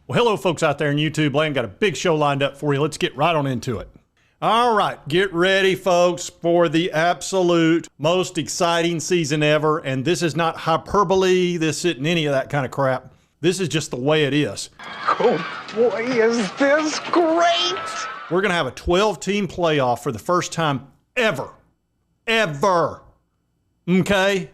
Well, hello, folks out there in YouTube land. Got a big show lined up for you. Let's get right on into it. All right, get ready, folks, for the absolute most exciting season ever. And this is not hyperbole. This isn't any of that kind of crap. This is just the way it is. Oh, boy, is this great! We're going to have a 12-team playoff for the first time ever. Ever. Okay?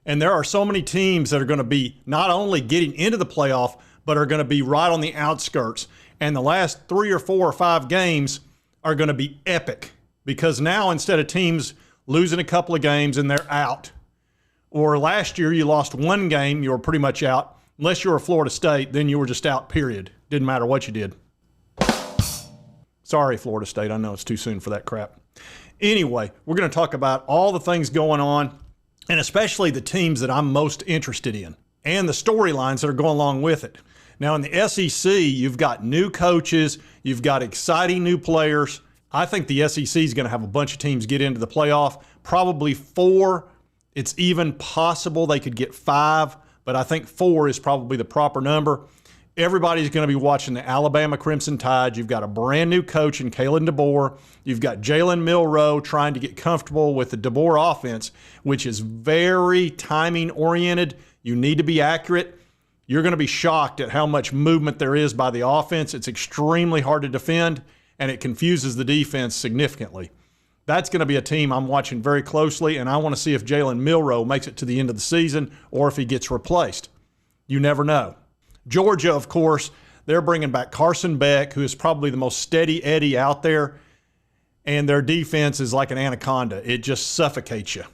And there are so many teams that are going to be not only getting into the playoff, but are going to be right on the outskirts. And the last 3 or 4 or 5 games are going to be epic, because now instead of teams losing a couple of games and they're out, or last year you lost 1 game, you were pretty much out. Unless you were Florida State, then you were just out, period. Didn't matter what you did. Sorry, Florida State. I know it's too soon for that crap. Anyway, we're going to talk about all the things going on, and especially the teams that I'm most interested in, and the storylines that are going along with it. Now, in the SEC, you've got new coaches, you've got exciting new players. I think the SEC is going to have a bunch of teams get into the playoff, probably 4. It's even possible they could get 5, but I think 4 is probably the proper number. Everybody's going to be watching the Alabama Crimson Tide. You've got a brand new coach in Kalen DeBoer. You've got Jalen Milroe trying to get comfortable with the DeBoer offense, which is very timing oriented. You need to be accurate. You're going to be shocked at how much movement there is by the offense. It's extremely hard to defend, and it confuses the defense significantly. That's going to be a team I'm watching very closely, and I want to see if Jalen Milroe makes it to the end of the season or if he gets replaced. You never know. Georgia, of course, they're bringing back Carson Beck, who is probably the most steady Eddie out there, and their defense is like an anaconda. It just suffocates you.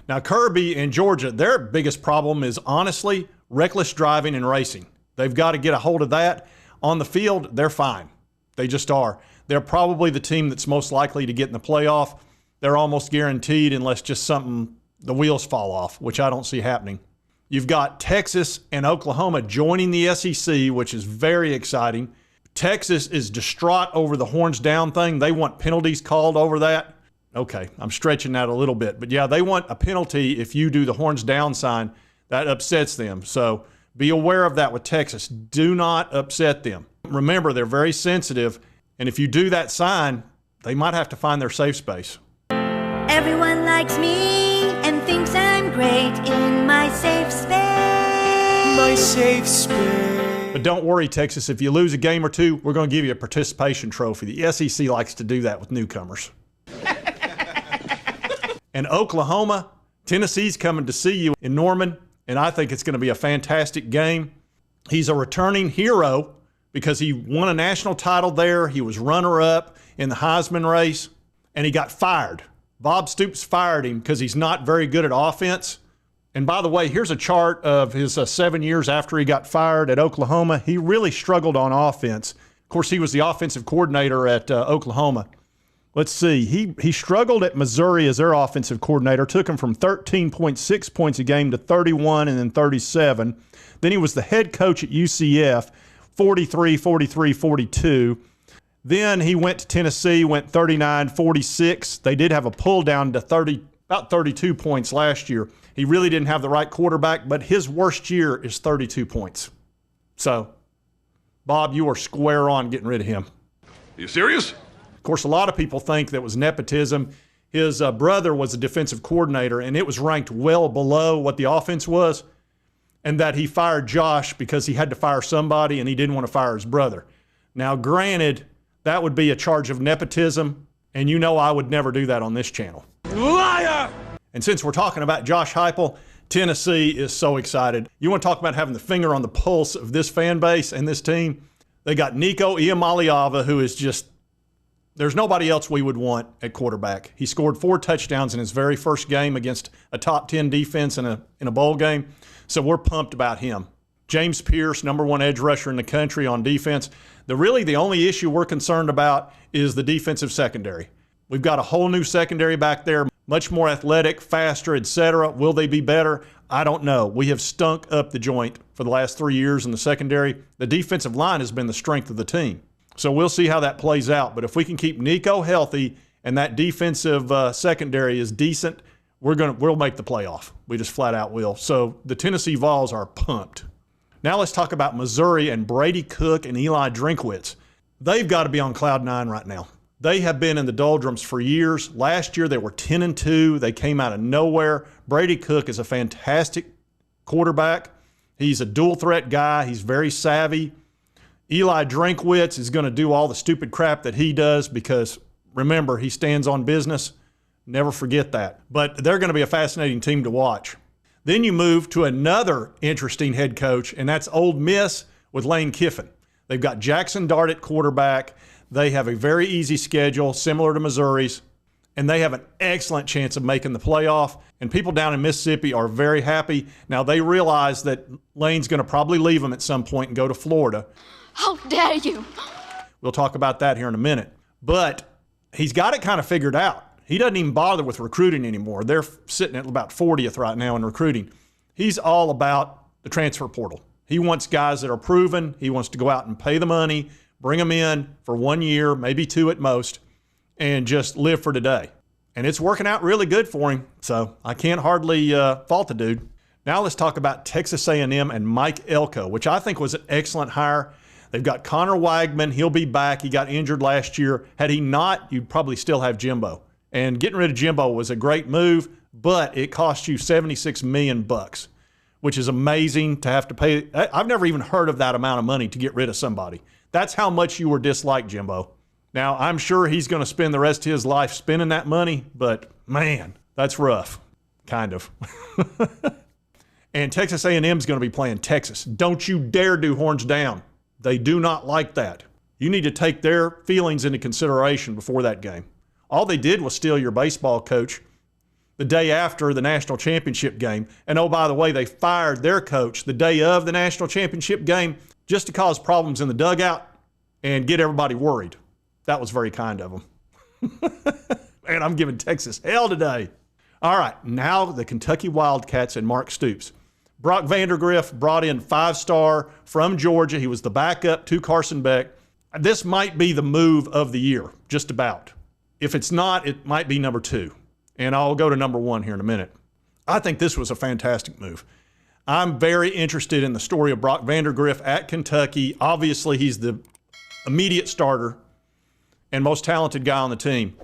Now, Kirby and Georgia, their biggest problem is honestly reckless driving and racing. They've got to get a hold of that. On the field, they're fine. They just are. They're probably the team that's most likely to get in the playoff. They're almost guaranteed unless just the wheels fall off, which I don't see happening. You've got Texas and Oklahoma joining the SEC, which is very exciting. Texas is distraught over the horns down thing. They want penalties called over that. Okay, I'm stretching that a little bit. But yeah, they want a penalty if you do the horns down sign. That upsets them. So be aware of that with Texas. Do not upset them. Remember, they're very sensitive. And if you do that sign, they might have to find their safe space. Everyone likes me and thinks I'm great in my safe space. My safe space. But don't worry, Texas. If you lose a game or 2, we're going to give you a participation trophy. The SEC likes to do that with newcomers. And Oklahoma, Tennessee's coming to see you in Norman, and I think it's going to be a fantastic game. He's a returning hero because he won a national title there. He was runner-up in the Heisman race, and he got fired. Bob Stoops fired him because he's not very good at offense. And by the way, here's a chart of his 7 years after he got fired at Oklahoma. He really struggled on offense. Of course, he was the offensive coordinator at Oklahoma. Let's see. He struggled at Missouri as their offensive coordinator, took him from 13.6 points a game to 31 and then 37. Then he was the head coach at UCF, 43, 43, 42. Then he went to Tennessee, went 39, 46. They did have a pull down to about 32 points last year. He really didn't have the right quarterback, but his worst year is 32 points. So, Bob, you are square on getting rid of him. Are you serious? Of course, a lot of people think that was nepotism. His brother was a defensive coordinator, and it was ranked well below what the offense was, and that he fired Josh because he had to fire somebody, and he didn't want to fire his brother. Now, granted, that would be a charge of nepotism, and you know I would never do that on this channel. Liar! And since we're talking about Josh Heupel, Tennessee is so excited. You want to talk about having the finger on the pulse of this fan base and this team? They got Nico Iamaleava, who is just, there's nobody else we would want at quarterback. He scored 4 touchdowns in his very first game against a top 10 defense in a bowl game. So we're pumped about him. James Pierce, #1 edge rusher in the country on defense. The only issue we're concerned about is the defensive secondary. We've got a whole new secondary back there, much more athletic, faster, etc. Will they be better? I don't know. We have stunk up the joint for the last 3 years in the secondary. The defensive line has been the strength of the team. So we'll see how that plays out. But if we can keep Nico healthy and that defensive secondary is decent, we'll make the playoff. We just flat out will. So the Tennessee Vols are pumped. Now let's talk about Missouri and Brady Cook and Eli Drinkwitz. They've got to be on cloud nine right now. They have been in the doldrums for years. Last year they were 10-2. They came out of nowhere. Brady Cook is a fantastic quarterback. He's a dual threat guy. He's very savvy. Eli Drinkwitz is going to do all the stupid crap that he does because, remember, he stands on business. Never forget that. But they're going to be a fascinating team to watch. Then you move to another interesting head coach, and that's Ole Miss with Lane Kiffin. They've got Jackson Dart at quarterback. They have a very easy schedule, similar to Missouri's, and they have an excellent chance of making the playoff. And people down in Mississippi are very happy. Now, they realize that Lane's going to probably leave them at some point and go to Florida. How dare you! We'll talk about that here in a minute. But he's got it kind of figured out. He doesn't even bother with recruiting anymore. They're sitting at about 40th right now in recruiting. He's all about the transfer portal. He wants guys that are proven. He wants to go out and pay the money, bring them in for 1 year, maybe 2 at most, and just live for today. And it's working out really good for him, so I can't hardly fault the dude. Now let's talk about Texas A&M and Mike Elko, which I think was an excellent hire. They've got Connor Wagman. He'll be back. He got injured last year. Had he not, you'd probably still have Jimbo. And getting rid of Jimbo was a great move, but it cost you $76 million, which is amazing to have to pay. I've never even heard of that amount of money to get rid of somebody. That's how much you were disliked, Jimbo. Now, I'm sure he's going to spend the rest of his life spending that money, but man, that's rough, kind of. And Texas A&M is going to be playing Texas. Don't you dare do horns down. They do not like that. You need to take their feelings into consideration before that game. All they did was steal your baseball coach the day after the national championship game. And oh, by the way, they fired their coach the day of the national championship game just to cause problems in the dugout and get everybody worried. That was very kind of them. Man, I'm giving Texas hell today. All right, now the Kentucky Wildcats and Mark Stoops. Brock Vandergriff brought in 5-star from Georgia. He was the backup to Carson Beck. This might be the move of the year, just about. If it's not, it might be number 2. And I'll go to number 1 here in a minute. I think this was a fantastic move. I'm very interested in the story of Brock Vandergriff at Kentucky. Obviously, he's the immediate starter and most talented guy on the team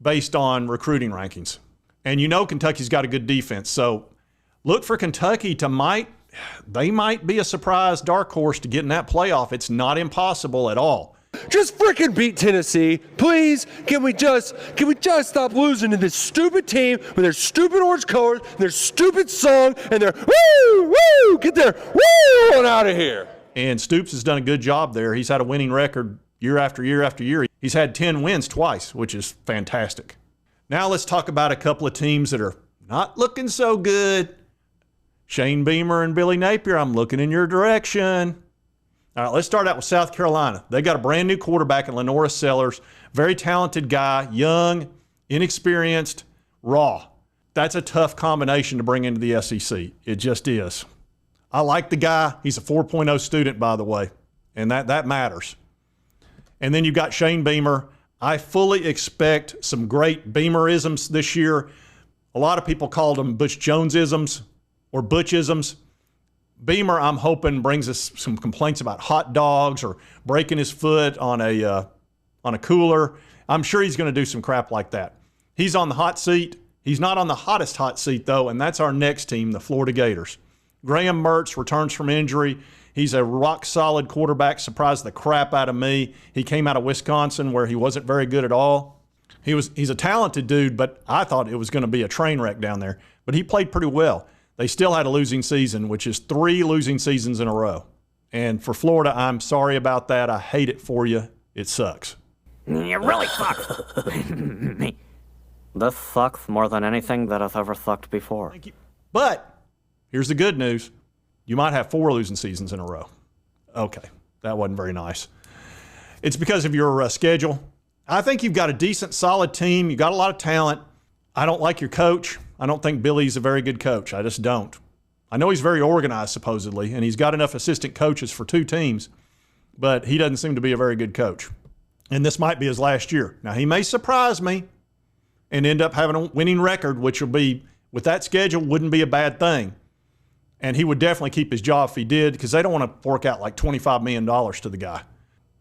based on recruiting rankings. And you know Kentucky's got a good defense. So look for Kentucky to might be a surprise dark horse to get in that playoff. It's not impossible at all. Just freaking beat Tennessee, please. Can we just stop losing to this stupid team with their stupid orange colors, their stupid song, and their woo, get their woo on out of here. And Stoops has done a good job there. He's had a winning record year after year after year. He's had 10 wins twice, which is fantastic. Now let's talk about a couple of teams that are not looking so good. Shane Beamer and Billy Napier, I'm looking in your direction. All right, let's start out with South Carolina. They got a brand new quarterback in Lenora Sellers. Very talented guy, young, inexperienced, raw. That's a tough combination to bring into the SEC. It just is. I like the guy. He's a 4.0 student, by the way, and that matters. And then you've got Shane Beamer. I fully expect some great Beamerisms this year. A lot of people called them Butch Jonesisms or Butchisms. Beamer, I'm hoping, brings us some complaints about hot dogs or breaking his foot on a cooler. I'm sure he's going to do some crap like that. He's on the hot seat. He's not on the hottest hot seat, though, and that's our next team, the Florida Gators. Graham Mertz returns from injury. He's a rock-solid quarterback, surprised the crap out of me. He came out of Wisconsin where he wasn't very good at all. He's a talented dude, but I thought it was going to be a train wreck down there. But he played pretty well. They still had a losing season, which is 3 losing seasons in a row. And for Florida, I'm sorry about that. I hate it for you. It sucks. You really suck. This sucks more than anything that has ever sucked before. Thank you. But here's the good news. You might have 4 losing seasons in a row. Okay, that wasn't very nice. It's because of your schedule. I think you've got a decent, solid team. You've got a lot of talent. I don't like your coach. I don't think Billy's a very good coach. I just don't. I know he's very organized, supposedly, and he's got enough assistant coaches for 2 teams, but he doesn't seem to be a very good coach. And this might be his last year. Now, he may surprise me and end up having a winning record, which will be, with that schedule, wouldn't be a bad thing. And he would definitely keep his job if he did, because they don't want to fork out like $25 million to the guy.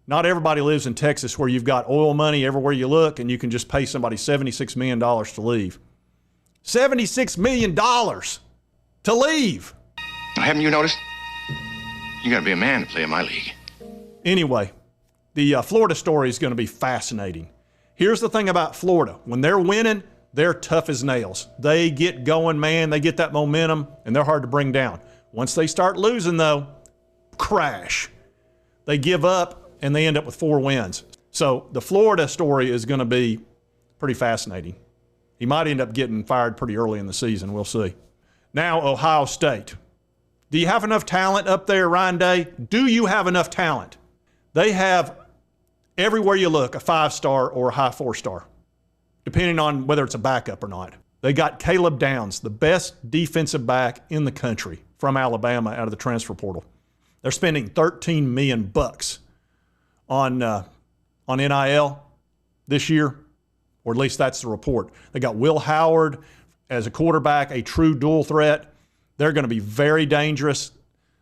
Not everybody lives in Texas where you've got oil money everywhere you look and you can just pay somebody $76 million to leave. $76 million to leave. Haven't you noticed? You got to be a man to play in my league. Anyway, the Florida story is going to be fascinating. Here's the thing about Florida. When they're winning, they're tough as nails. They get going, man. They get that momentum, and they're hard to bring down. Once they start losing, though, crash. They give up, and they end up with 4 wins. So the Florida story is going to be pretty fascinating. He might end up getting fired pretty early in the season. We'll see. Now, Ohio State. Do you have enough talent up there, Ryan Day? Do you have enough talent? They have, everywhere you look, a 5-star or a high 4-star, depending on whether it's a backup or not. They got Caleb Downs, the best defensive back in the country from Alabama out of the transfer portal. They're spending $13 million on NIL this year, or at least that's the report. They got Will Howard as a quarterback, a true dual threat. They're going to be very dangerous.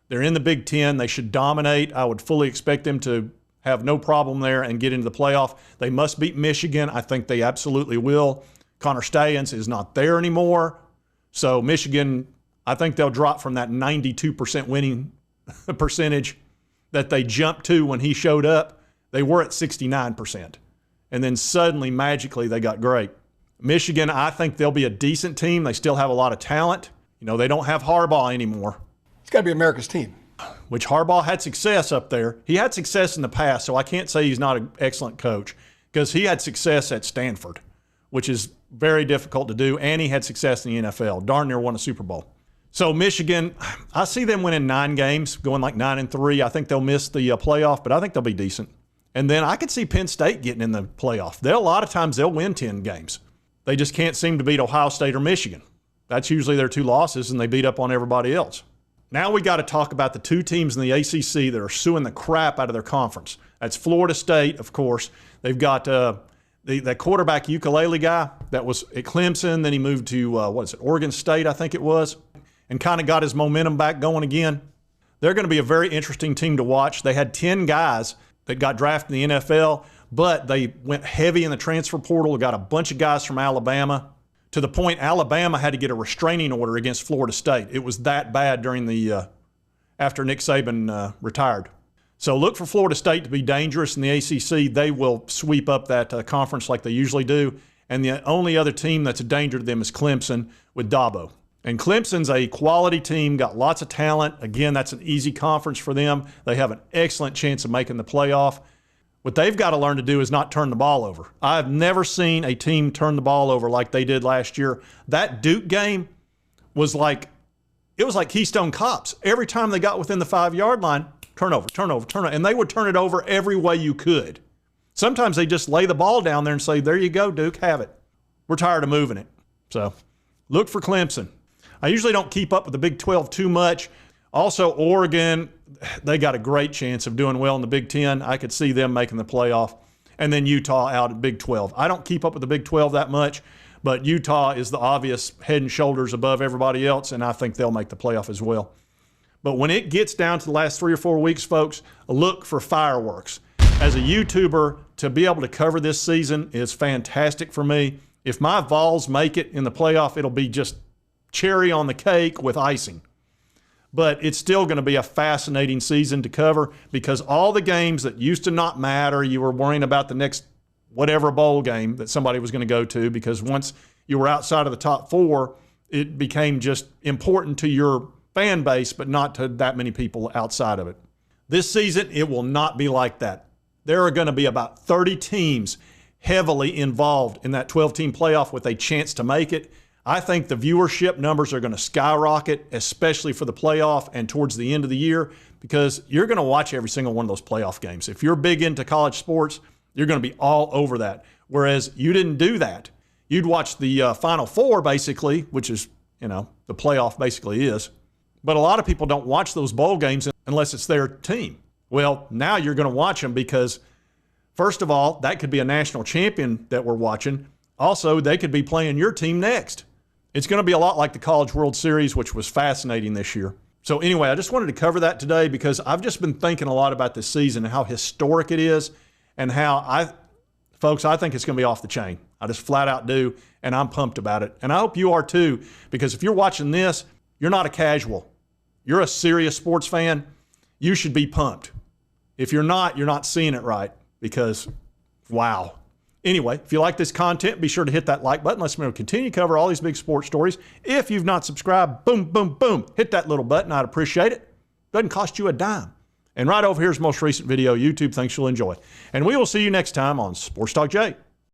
They're in the Big Ten. They should dominate. I would fully expect them to have no problem there and get into the playoff. They must beat Michigan. I think they absolutely will. Connor Stalions is not there anymore. So Michigan, I think they'll drop from that 92% winning percentage that they jumped to when he showed up. They were at 69%. And then suddenly, magically, they got great. Michigan, I think they'll be a decent team. They still have a lot of talent. You know, they don't have Harbaugh anymore. It's got to be America's team. Which Harbaugh had success up there. He had success in the past, so I can't say he's not an excellent coach, because he had success at Stanford, which is very difficult to do, and he had success in the NFL. Darn near won a Super Bowl. So Michigan, I see them winning 9 games, going like 9-3. I think they'll miss the playoff, but I think they'll be decent. And then I could see Penn State getting in the playoff. A lot of times they'll win 10 games. They just can't seem to beat Ohio State or Michigan. That's usually their 2 losses, and they beat up on everybody else. Now we got to talk about the 2 teams in the ACC that are suing the crap out of their conference. That's Florida State, of course. They've got that quarterback ukulele guy that was at Clemson. Then he moved to, Oregon State, I think it was, and kind of got his momentum back going again. They're going to be a very interesting team to watch. They had 10 guys that got drafted in the NFL, but they went heavy in the transfer portal, got a bunch of guys from Alabama, to the point Alabama had to get a restraining order against Florida State. It was that bad during the after Nick Saban retired. So look for Florida State to be dangerous in the ACC. They will sweep up that conference like they usually do. And the only other team that's a danger to them is Clemson with Dabo. And Clemson's a quality team, got lots of talent. Again, that's an easy conference for them. They have an excellent chance of making the playoff. What they've got to learn to do is not turn the ball over. I've never seen a team turn the ball over like they did last year. That Duke game was like Keystone Cops. Every time they got within the 5-yard line, turnover. And they would turn it over every way you could. Sometimes they just lay the ball down there and say, there you go, Duke, have it. We're tired of moving it. So look for Clemson. I usually don't keep up with the Big 12 too much. Also, Oregon, they got a great chance of doing well in the Big 10. I could see them making the playoff. And then Utah out at Big 12. I don't keep up with the Big 12 that much, but Utah is the obvious head and shoulders above everybody else, and I think they'll make the playoff as well. But when it gets down to the last 3 or 4 weeks, folks, look for fireworks. As a YouTuber, to be able to cover this season is fantastic for me. If my Vols make it in the playoff, it'll be just cherry on the cake with icing. But it's still going to be a fascinating season to cover, because all the games that used to not matter, you were worrying about the next whatever bowl game that somebody was going to go to, because once you were outside of the top 4, it became just important to your fan base, but not to that many people outside of it. This season, it will not be like that. There are going to be about 30 teams heavily involved in that 12-team playoff with a chance to make it. I think the viewership numbers are going to skyrocket, especially for the playoff and towards the end of the year, because you're going to watch every single one of those playoff games. If you're big into college sports, you're going to be all over that. Whereas you didn't do that. You'd watch the Final Four, basically, which is, the playoff basically is. But a lot of people don't watch those bowl games unless it's their team. Well, now you're going to watch them because, first of all, that could be a national champion that we're watching. Also, they could be playing your team next. It's going to be a lot like the College World Series, which was fascinating this year. So anyway, I just wanted to cover that today because I've just been thinking a lot about this season and how historic it is and how folks, I think it's going to be off the chain. I just flat out do, and I'm pumped about it. And I hope you are too, because if you're watching this, you're not a casual. You're a serious sports fan. You should be pumped. If you're not seeing it right, because wow. Anyway, if you like this content, be sure to hit that like button. Let's continue to cover all these big sports stories. If you've not subscribed, boom, boom, boom, hit that little button. I'd appreciate it. Doesn't cost you a dime. And right over here's the most recent video YouTube. Thanks, you'll enjoy. And we will see you next time on Sports Talk Jay.